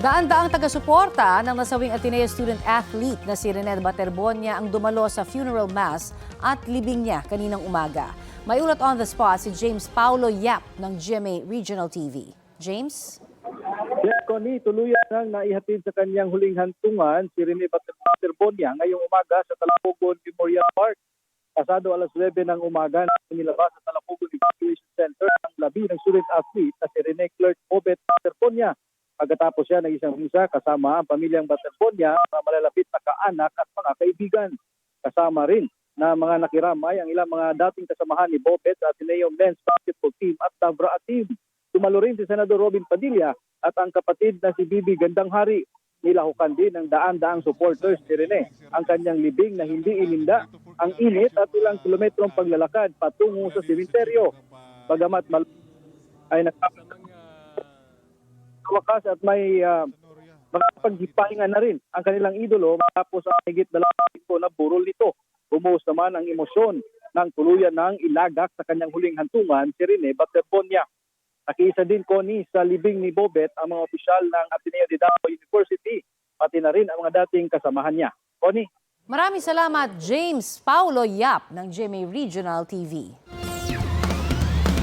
Daan-daang taga-suporta ng nasawing Ateneo student-athlete na si Rene Baterbonia ang dumalo sa funeral mass at libing niya kaninang umaga. May ulat on the spot si James Paulo Yap ng GMA Regional TV. James? Yes, Connie, tuluyan nang naihatid sa kanyang huling hantungan si Rene Baterbonia ngayong umaga sa Talapogon Memorial Park. Pasado alas 9 ng umaga na nilabas sa Talapogon Evacuation Center ang labi ng student-athlete na si Rene Clerk Obet Baterbonia. Pagkatapos siya ng isang misa kasama ang pamilyang Baterbonia, mga malalapit na kaanak at mga kaibigan. Kasama rin na mga nakiramay ang ilang mga dating kasamahan ni Bobet sa Ateneo Men's Basketball Team at Tabra Team. Tumalo rin si Senador Robin Padilla at ang kapatid na si Bibi Gandanghari. Nilahukan din ng daan-daang supporters ni Rene ang kanyang libing na hindi ininda ang init at ilang kilometrong paglalakad patungo sa sementeryo. Bagamat ay wakas at may makapaghipahinga na rin ang kanilang idolo matapos ang higit 2 na burol nito. Bumuhos naman ang emosyon ng tuluyan ng ilagak sa kanyang huling hantungan si Rene Baterbonia. Nakiisa din, Connie, sa libing ni Bobet ang mga opisyal ng Ateneo de Davao University, pati na rin ang mga dating kasamahan niya. Connie? Maraming salamat, James Paulo Yap ng GMA Regional TV.